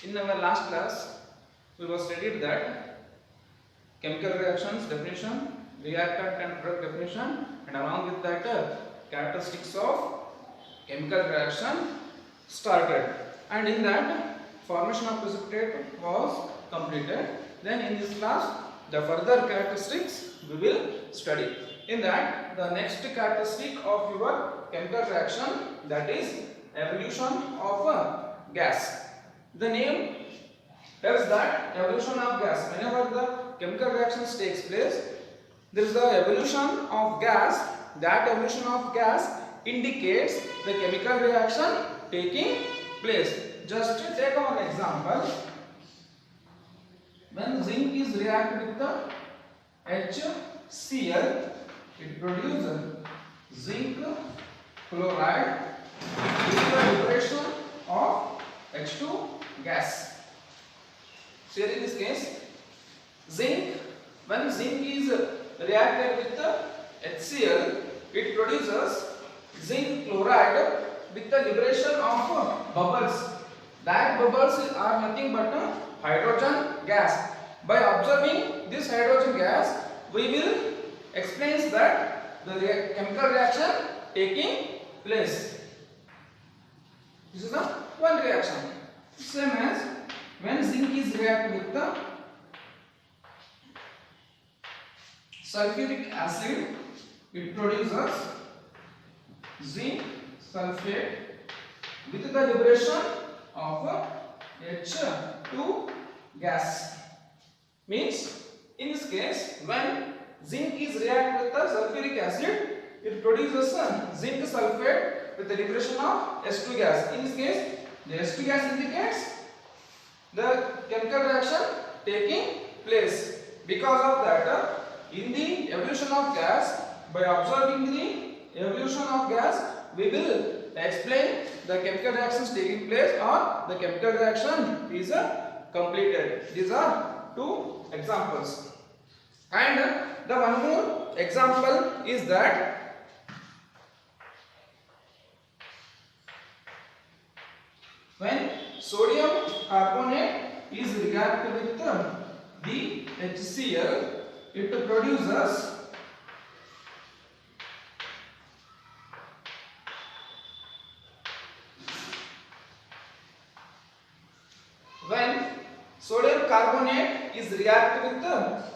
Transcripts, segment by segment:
In our last class, we was studied that chemical reactions definition, reactant and product definition, and along with that characteristics of chemical reaction started. And in that, formation of precipitate was completed. Then in this class, the further characteristics we will study. In that, the next characteristic of your chemical reaction, that is evolution of a gas. The name tells that evolution of gas. Whenever the chemical reactions takes place, there is the evolution of gas. That evolution of gas indicates the chemical reaction taking place. Just to take one example, when zinc is reacted with the HCl, it produces zinc chloride with the liberation of H2 gas. So here in this case, when zinc is reacted with the HCl, it produces zinc chloride with the liberation of bubbles. That bubbles are nothing but hydrogen gas. By observing this hydrogen gas, we will explain that the chemical reaction taking place. This is the one reaction. Same as when zinc is reacted with the sulfuric acid, it produces zinc sulfate with the liberation of H2 gas. Means in this case, when zinc is reacted with the sulfuric acid, it produces zinc sulfate with the liberation of H2 gas. In this case, the H2 gas indicates the chemical reaction taking place. Because of that, in the evolution of gas, by observing the evolution of gas, we will explain the chemical reactions taking place or the chemical reaction is completed. These are two examples. And the one more example is that when sodium carbonate is reacted with the HCl, it produces when sodium carbonate is reacted with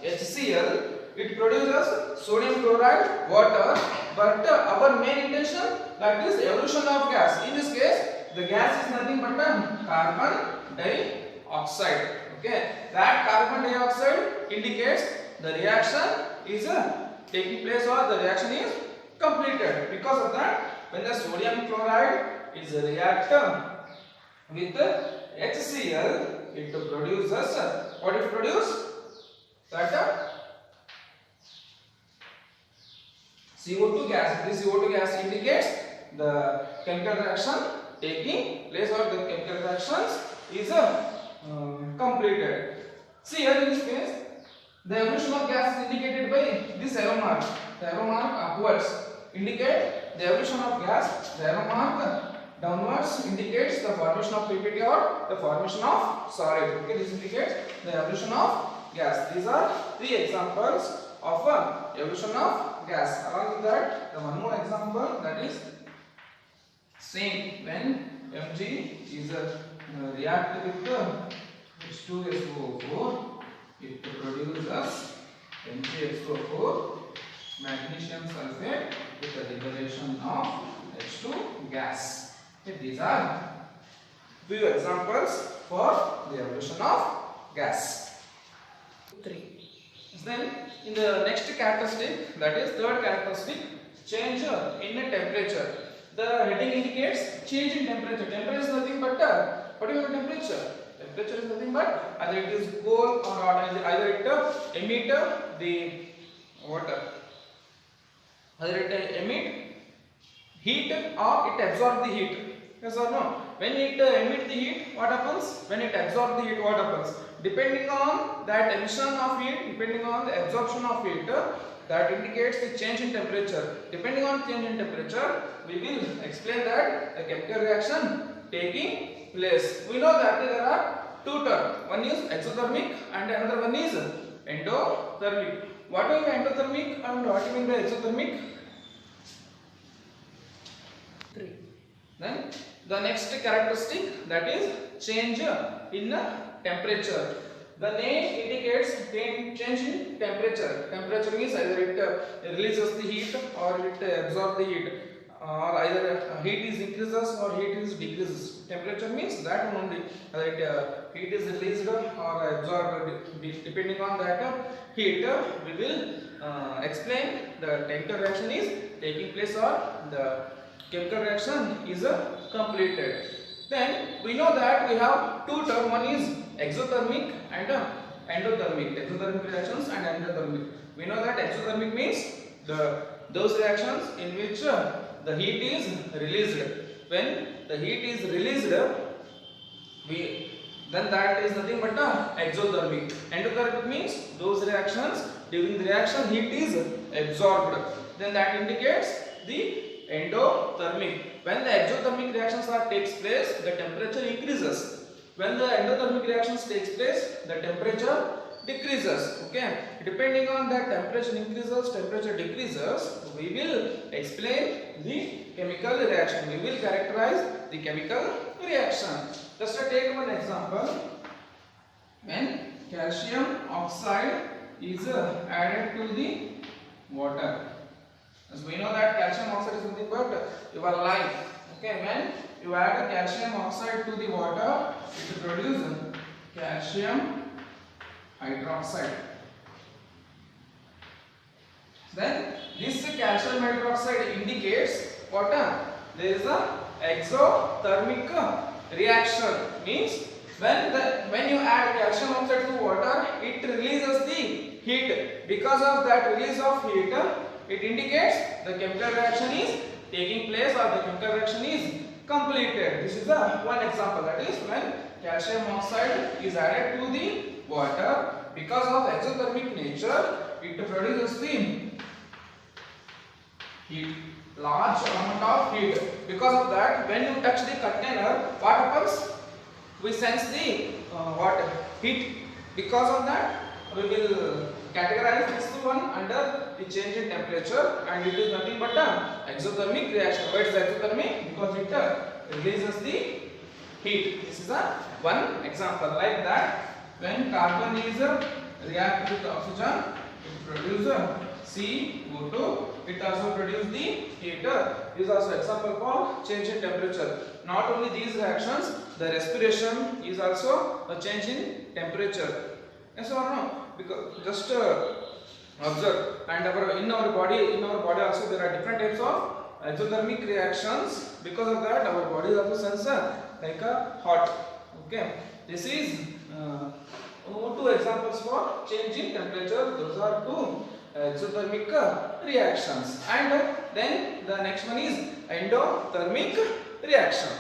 HCl, it produces sodium chloride, water, but our main intention, that is evolution of gas. In this case, the gas is nothing but carbon dioxide. Okay, that carbon dioxide indicates the reaction is taking place or the reaction is completed. Because of that, when the sodium chloride is reacted with HCl, it produces what it produces? That CO2 gas. This CO2 gas indicates the chemical reaction taking place or the chemical reactions is completed. See here in this case, the evolution of gas is indicated by this arrow mark. The arrow mark upwards indicate the evolution of gas. The arrow mark downwards indicates the formation of PPT or the formation of solid. Okay, this indicates the evolution of gas. These are three examples of evolution of gas. Along with that, the one more example, that is same when Mg is reacted with H2SO4, it produces MgH2O4 magnesium sulfate with the liberation of H2 gas. Okay, these are few examples for the evolution of gas. 3. Then in the next characteristic, that is third characteristic, change in a temperature. The heading indicates change in temperature. Temperature is nothing but what is the temperature? Temperature is nothing but either it is cold or hot, either it emit the water, either it emit heat or it absorb the heat. Yes or no? When it emit the heat, what happens? When it absorb the heat, what happens? Depending on that emission of heat, depending on the absorption of heat, that indicates the change in temperature. Depending on change in temperature, we will explain that the chemical reaction taking place. We know that there are two terms. One is exothermic and another one is endothermic. What do you mean endothermic and what do you mean by exothermic? 3. Then the next characteristic, that is change in temperature. The name indicates change in temperature. Temperature means either it releases the heat or it absorbs the heat, or either heat is increases or heat is decreases. Temperature means that only, that heat is released or absorbed. Depending on that heat, we will explain the chemical reaction is taking place or the chemical reaction is completed. Then we know that we have two terms. One is exothermic and endothermic. Exothermic reactions and endothermic. We know that exothermic means those reactions in which the heat is released. When the heat is released, then that is nothing but exothermic. Endothermic means those reactions during the reaction heat is absorbed. Then that indicates the endothermic. When the exothermic reactions takes place, the temperature increases. When the endothermic reactions takes place, the temperature decreases. Okay, depending on that temperature increases, temperature decreases, we will explain the chemical reaction. We will characterize the chemical reaction. Just take one example. When calcium oxide is added to the water. As we know that calcium oxide is nothing but your life. Okay, when you add calcium oxide to the water, it produces calcium hydroxide. Then this calcium hydroxide indicates what? There is a exothermic reaction. Means when you add calcium oxide to water, it releases the heat. Because of that release of heat, it indicates the chemical reaction is taking place or the chemical reaction is completed. This is the one example, that is when calcium oxide is added to the water. Because of exothermic nature, it produces the heat, large amount of heat. Because of that, when you touch the container, what happens? We sense the heat. Because of that, we will categorize this one under the change in temperature, and it is nothing but exothermic reaction. Why is exothermic? Because it releases the heat. This is one example. Like that, when carbon is react with oxygen, it produces CO2. It also produces the heat. This is also example for change in temperature. Not only these reactions, the respiration is also a change in temperature. Yes or no? Because just observe, and in our body also there are different types of exothermic reactions. Because of that, our body also sense like a hot. Okay, this is two examples for change in temperature. Those are two exothermic reactions. And then the next one is endothermic reaction.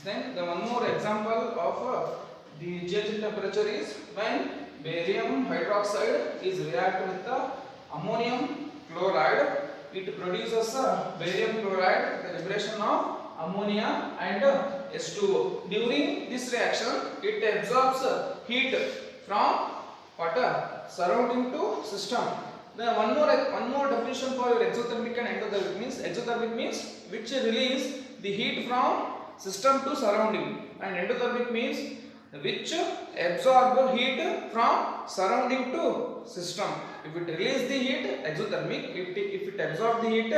Then the one more example of the change in temperature is when barium hydroxide is react with ammonium chloride. It produces barium chloride, the liberation of ammonia and H2O. During this reaction, it absorbs heat from water surrounding to system. Then one more definition for your exothermic and endothermic means exothermic means which release the heat from system to surrounding, and endothermic means which absorb heat from surrounding to system. If it release the heat, exothermic. If it absorb the heat,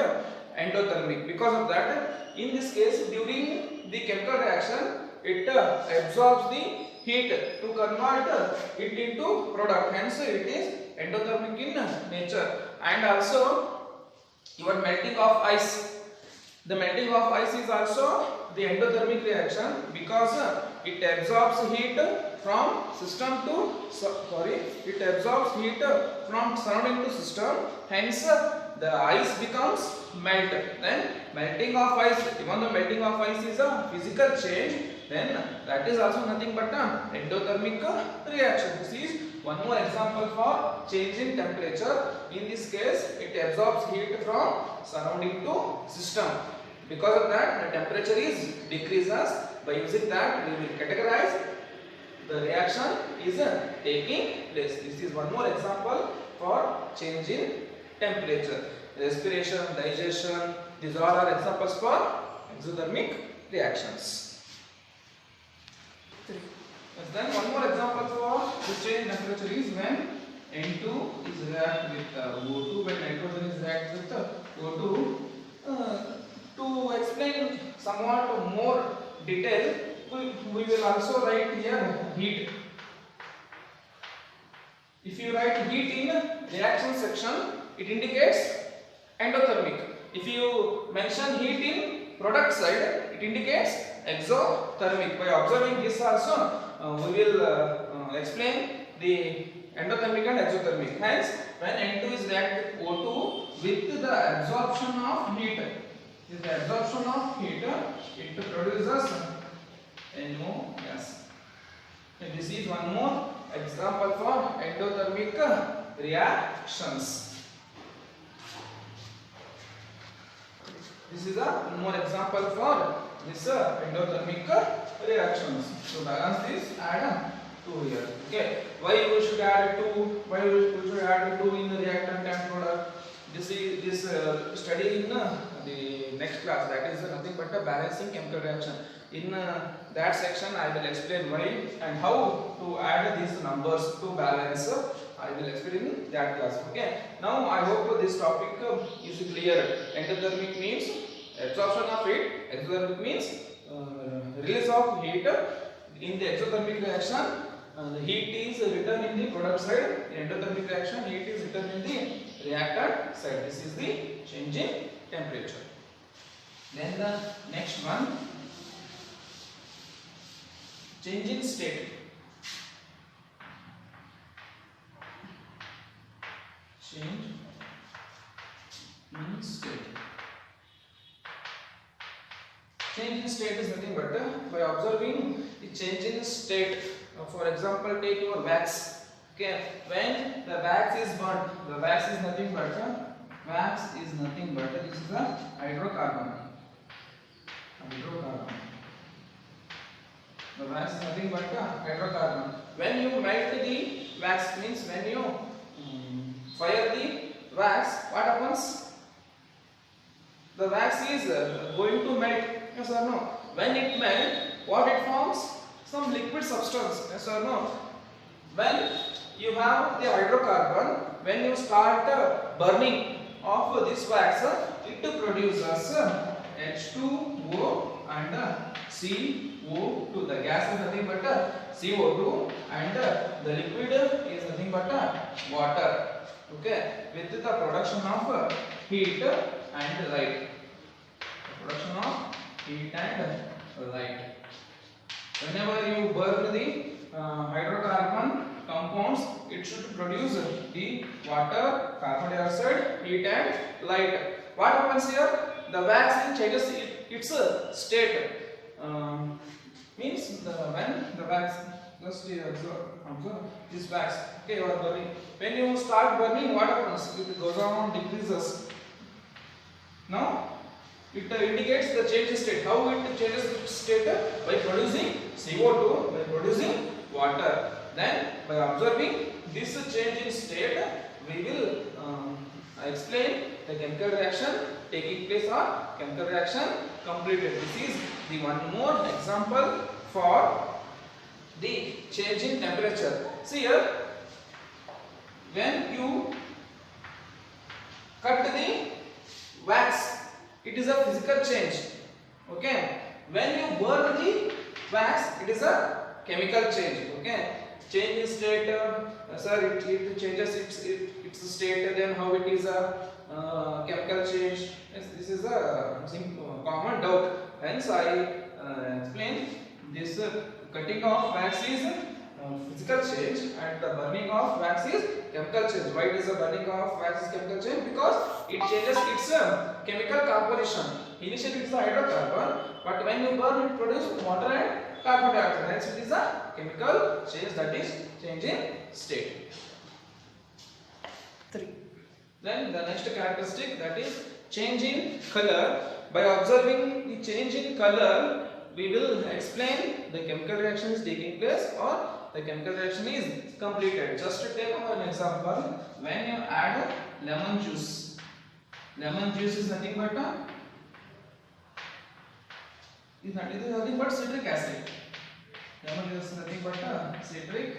endothermic. Because of that, in this case, during the chemical reaction, it absorbs the heat to convert it into product. Hence, it is endothermic in nature. And also, your melting of ice. The melting of ice is also the endothermic reaction, because it absorbs heat from system to it absorbs heat from surrounding to system. Hence, the ice becomes melt. Then melting of ice, even the melting of ice is a physical change, then that is also nothing but endothermic reaction. This is one more example for change in temperature. In this case, it absorbs heat from surrounding to system. Because of that, the temperature is decreases. By using that, we will categorize the reaction is taking place. This is one more example for change in temperature. Respiration, digestion, these all are examples for exothermic reactions. Then one more example for this change in temperature is when N2 is react with O2, when nitrogen is react with O2. To explain somewhat more detail, we will also write here heat. If you write heat in reaction section, it indicates endothermic. If you mention heat in product side, it indicates exothermic. By observing this also, we will explain the endothermic and exothermic. Hence, when N2 is react with O2 with the absorption of heat, with the absorption of heat, it produces NO gas. And this is one more example for endothermic reactions. This is one more example for this endothermic reactions. So balance this, add 2 here. Okay. Why we should add 2? Why we should add 2 in the reactant and product? This study in the next class, that is nothing but a balancing chemical reaction. In that section I will explain why and how to add these numbers to balance. I will explain in that class. Okay. Now I hope this topic is clear. Endothermic means absorption of heat. Exothermic means release of heat. In the exothermic reaction, the heat is written in the product side. In endothermic reaction, heat is written in the reactant side. This is the change in temperature. Then the next one, change in state. Change in state. Change in state is nothing but by observing the change in state. For example, take your wax. Okay, when the wax is burnt, the wax is nothing but this is a hydrocarbon. The wax is nothing but a hydrocarbon. When you melt the wax, means when you fire the wax, what happens? The wax is going to melt. Yes or no? When it melts, what it forms? Some liquid substance. Yes or no? When you have the hydrocarbon, when you start burning of this wax, it produces H2O and CO2. The gas is nothing but CO2 and the liquid is nothing but water. Okay, with the production of heat and light. Production of heat and light. Whenever you burn the hydrocarbon compounds, it should produce the water, carbon dioxide, heat and light. What happens here? The wax changes its state. Means when the wax, just observe this wax. Okay, you are burning. When you start burning, what happens? It goes on, decreases. Now it indicates the change in state. How it changes its state? By producing CO2, by producing water. Then by observing this change in state, we will explain the chemical reaction taking place or chemical reaction completed. This is the one more example for the change in temperature. See here, when you cut the wax, it is a physical change. Okay. When you burn the wax, it is a chemical change. Okay. Change in state, sir, it changes its state. Then how it is a chemical change? Yes, this is a common doubt. Hence, I explain this cutting of wax is physical change and the burning of wax is chemical change. Why is the burning of wax is chemical change? Because it changes its chemical composition. Initially it is a hydrocarbon, but when you burn it produces water and carbon dioxide. Hence it is a chemical change, that is change in state. 3. Then the next characteristic, that is change in color. By observing the change in color, we will explain the chemical reaction is taking place or the chemical reaction is completed. Just to take an example, when you add lemon juice is nothing but citric acid. Lemon juice is nothing but citric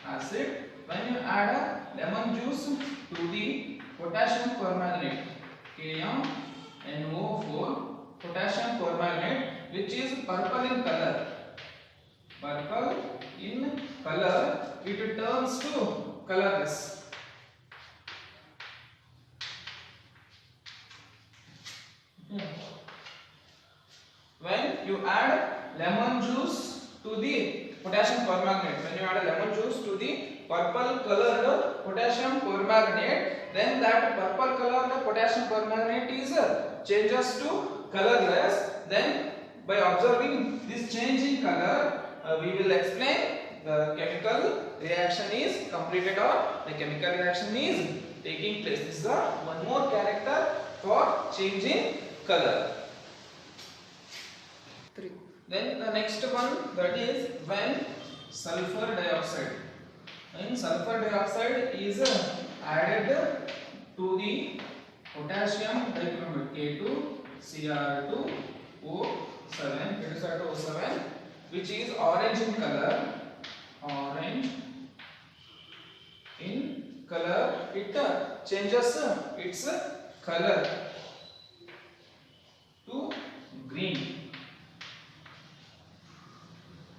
acid. When you add lemon juice to the potassium permanganate, KMnO4, potassium permanganate, which is purple in color. It turns to colorless. When you add lemon juice to the potassium permanganate, purple colored potassium permanganate, then that purple colored potassium permanganate is changes to colorless. Then by observing this change in color, we will explain the chemical reaction is completed or the chemical reaction is taking place. This is one more character for changing color. Then the next one, that is when sulfur dioxide. When sulfur dioxide is added to the potassium dichromate K2Cr2O7, which is orange in color. It changes its color to green.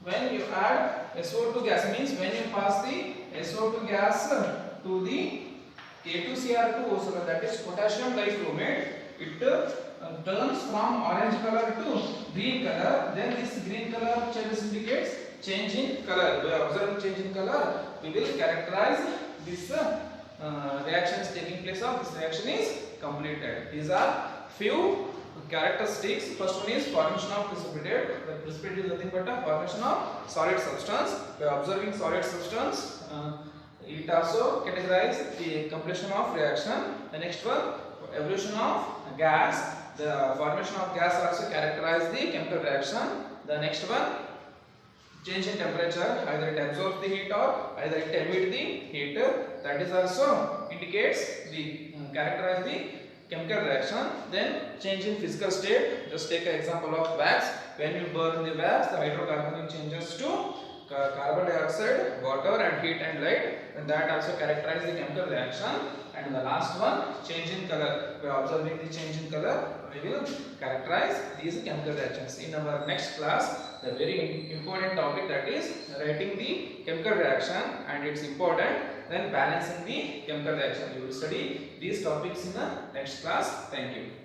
When you add SO2 gas, means when you pass the SO2 gas to the K2Cr2O7, that is potassium dichromate, it turns from orange color to green color. Then this green color changes indicates change in color. By observing change in color, we will characterize this reaction is taking place or this reaction is completed. These are few characteristics. First one is formation of precipitate. The precipitate is nothing but a formation of solid substance. By observing solid substance, it also categorizes the completion of reaction. The next one, evolution of gas. The formation of gas also characterizes the chemical reaction. The next one, change in temperature, either it absorbs the heat or either it emits the heat. That is also indicates the characterize the chemical reaction. Then change in physical state. Just take an example of wax. When you burn the wax, the hydrocarbon changes to carbon dioxide, water and heat and light, and that also characterizes the chemical reaction. And the last one, change in color. By observing the change in color, we will characterize these chemical reactions. In our next class, the very important topic, that is writing the chemical reaction and its important, then balancing the chemical reaction. We will study these topics in the next class. Thank you.